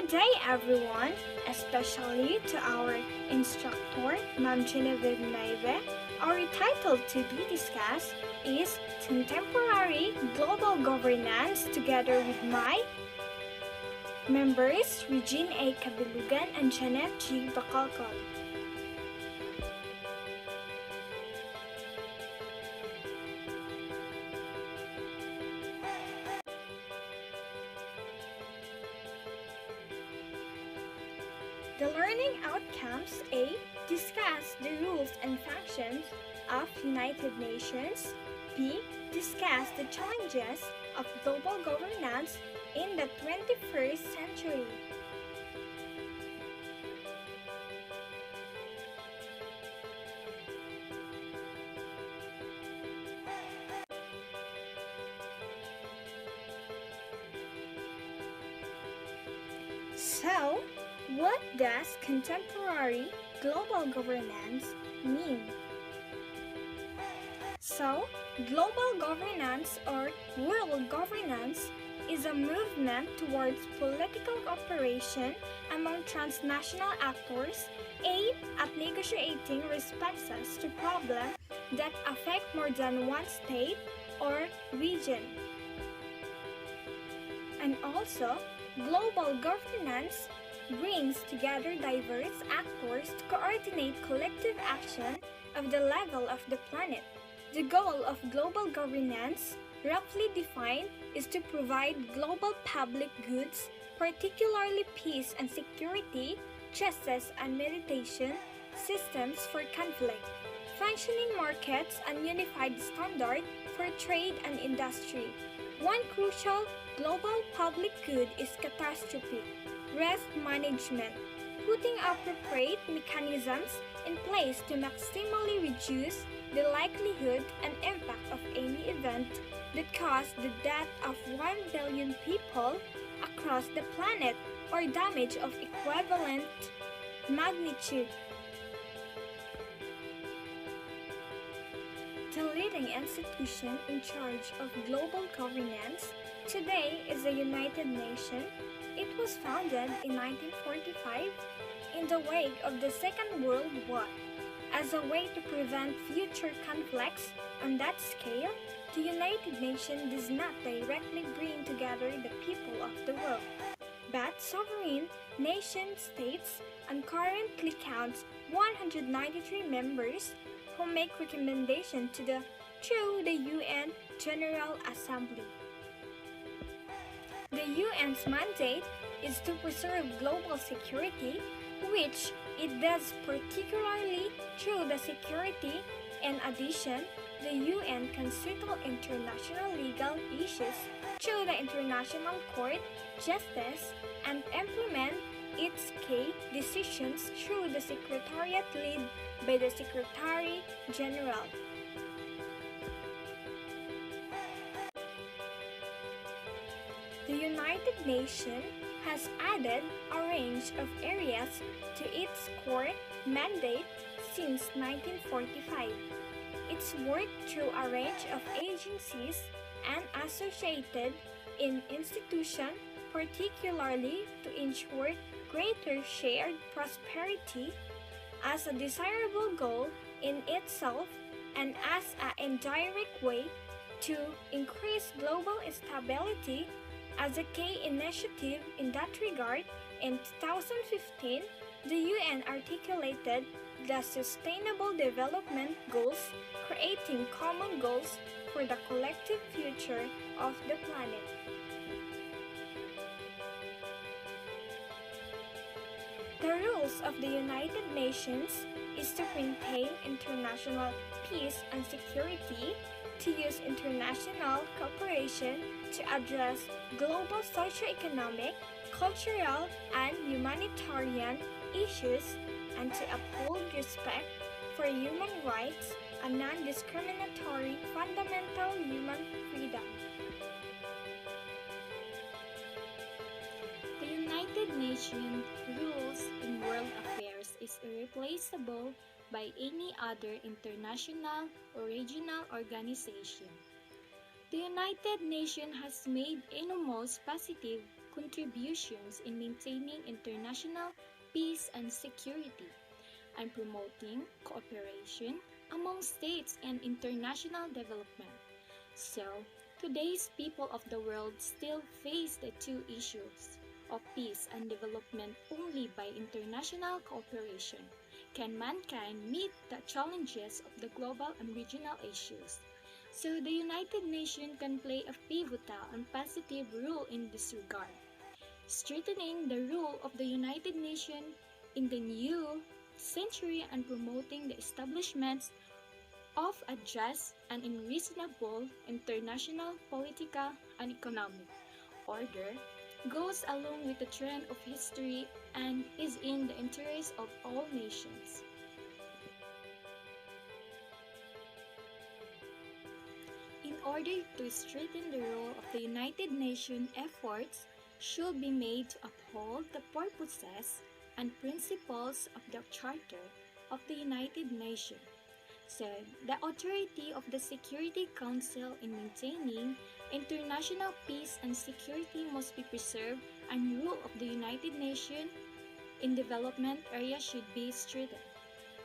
Good day, everyone, especially to our instructor, Ma'am Genevieve Naive. Our title to be discussed is Contemporary Global Governance together with my members, Regine A. Kabilugan and Janet G. Bacalcol. The learning outcomes A. Discuss the rules and functions of United Nations. B. Discuss the challenges of global governance in the 21st century. So, what does contemporary global governance mean? So, global governance or world governance is a movement towards political cooperation among transnational actors aimed at negotiating responses to problems that affect more than one state or region. And also, global governance brings together diverse actors to coordinate collective action of the level of the planet. The goal of global governance, roughly defined, is to provide global public goods, particularly peace and security, justice and mediation, systems for conflict, functioning markets, and unified standard for trade and industry. One crucial global public good is catastrophe risk management, putting appropriate mechanisms in place to maximally reduce the likelihood and impact of any event that caused the death of 1 billion people across the planet or damage of equivalent magnitude. The leading institution in charge of global governance today is the United Nations. It was founded in 1945 in the wake of the Second World War. As a way to prevent future conflicts on that scale, the United Nations does not directly bring together the people of the world, but sovereign nation-states and currently counts 193 members who make recommendations through the UN General Assembly. The UN's mandate is to preserve global security, which it does particularly through the security. In addition, the UN can settle international legal issues through the International Court, Justice, and implement its key decisions through the Secretariat led by the Secretary General. The United Nations has added a range of areas to its core mandate since 1945. It's worked through a range of agencies and associated institutions, particularly to ensure greater shared prosperity as a desirable goal in itself and as an indirect way to increase global stability. As a key initiative in that regard, in 2015, the UN articulated the Sustainable Development Goals, creating common goals for the collective future of the planet. The rules of the United Nations is to maintain international peace and security, to use international cooperation to address global socio-economic, cultural, and humanitarian issues, and to uphold respect for human rights and non-discriminatory fundamental human freedom. The United Nations rules in world affairs is irreplaceable by any other international or regional organization. The United Nations has made enormous positive contributions in maintaining international peace and security, and promoting cooperation among states and international development. So, today's people of the world still face the two issues of peace and development only by international cooperation. Can mankind meet the challenges of the global and regional issues? So, the United Nations can play a pivotal and positive role in this regard, strengthening the role of the United Nations in the new century and promoting the establishment of a just and reasonable international political and economic order goes along with the trend of history and is in the interest of all nations. In order to strengthen the role of the United Nations, efforts should be made to uphold the purposes and principles of the Charter of the United Nations. So, the authority of the Security Council in maintaining international peace and security must be preserved, and rule of the United Nations in development areas should be strengthened.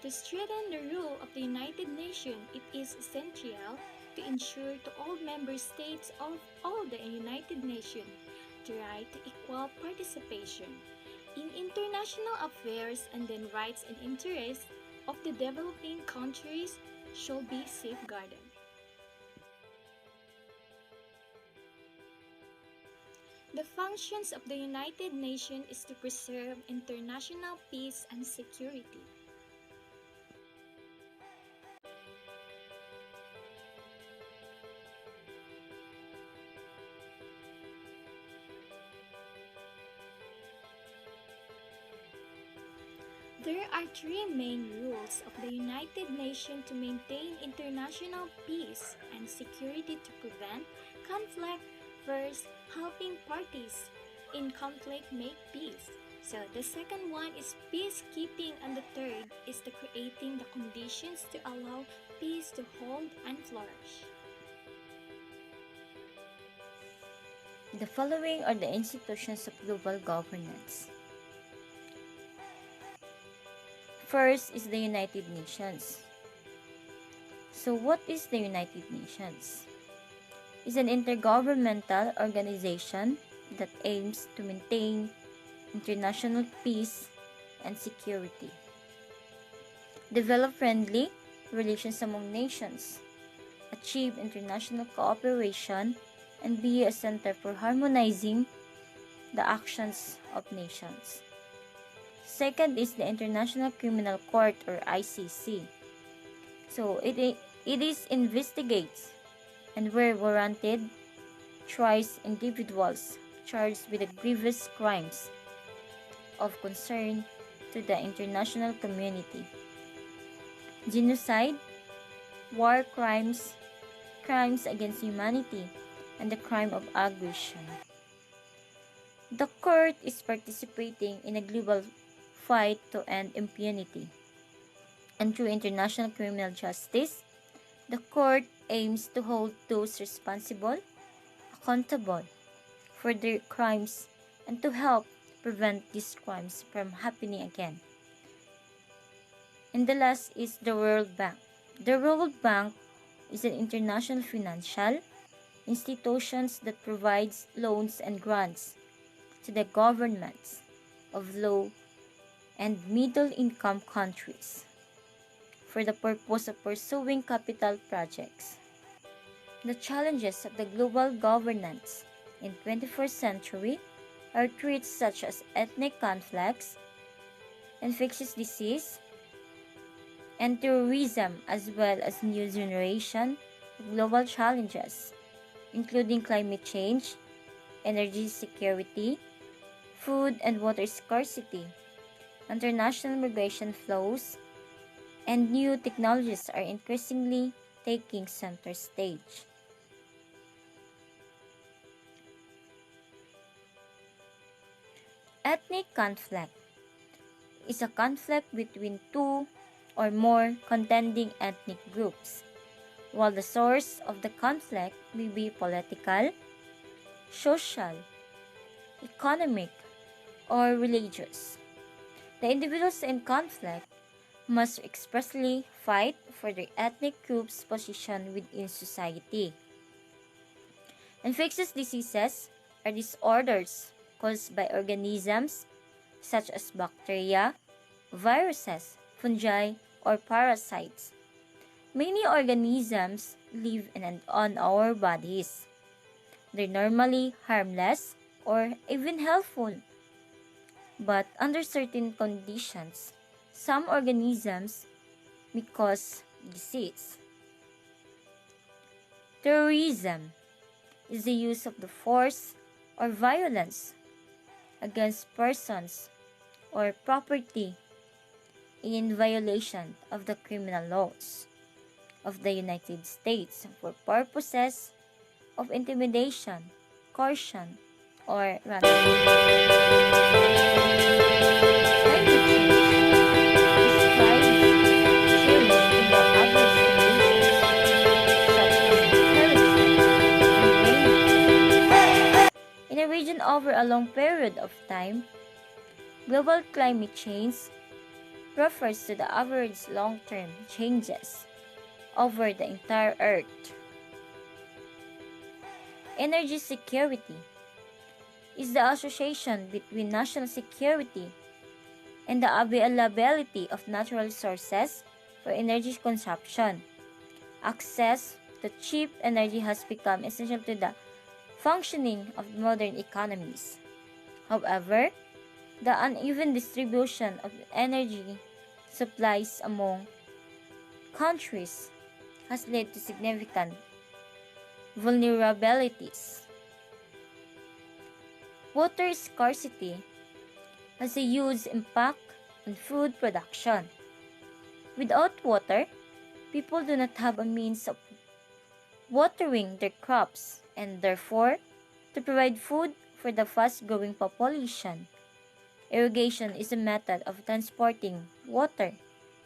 To strengthen the rule of the United Nations, it is essential to ensure to all member states of all the United Nations the right to equal participation in international affairs, and then rights and interests of the developing countries shall be safeguarded. The functions of the United Nations is to preserve international peace and security. There are three main rules of the United Nations to maintain international peace and security to prevent conflict. First, helping parties in conflict make peace. So the second one is peacekeeping, and the third is the creating the conditions to allow peace to hold and flourish. The following are the institutions of global governance. First is the United Nations. So what is the United Nations? It's an intergovernmental organization that aims to maintain international peace and security, develop friendly relations among nations, achieve international cooperation, and be a center for harmonizing the actions of nations. Second is the International Criminal Court, or ICC. So it investigates and, where warranted, tries individuals charged with the grievous crimes of concern to the international community: genocide, war crimes, crimes against humanity, and the crime of aggression. The court is participating in a global fight to end impunity, and through international criminal justice, the court aims to hold those responsible accountable for their crimes and to help prevent these crimes from happening again. And the last is the World Bank. The World Bank is an international financial institution that provides loans and grants to the governments of low and middle-income countries for the purpose of pursuing capital projects. The challenges of the global governance in 21st century are threats such as ethnic conflicts, infectious disease, and terrorism, as well as new generation of global challenges, including climate change, energy security, food and water scarcity, international migration flows, and new technologies are increasingly taking center stage. Ethnic conflict is a conflict between two or more contending ethnic groups. While the source of the conflict may be political, social, economic, or religious. The individuals in conflict must expressly fight for their ethnic group's position within society. Infectious diseases are disorders caused by organisms such as bacteria, viruses, fungi, or parasites. Many organisms live in and on our bodies. They're normally harmless or even helpful. But under certain conditions, some organisms may cause disease. Terrorism is the use of the force or violence against persons or property in violation of the criminal laws of the United States for purposes of intimidation, coercion, or ransom. In a region over a long period of time, global climate change refers to the average long-term changes over the entire Earth. Energy security is the association between national security and the availability of natural sources for energy consumption. Access to cheap energy has become essential to the functioning of modern economies. However, the uneven distribution of energy supplies among countries has led to significant vulnerabilities. Water scarcity has a huge impact on food production. Without water, people do not have a means of watering their crops and therefore to provide food for the fast-growing population. Irrigation is a method of transporting water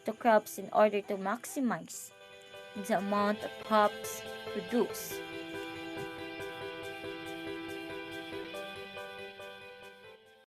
to crops in order to maximize the amount of crops produced.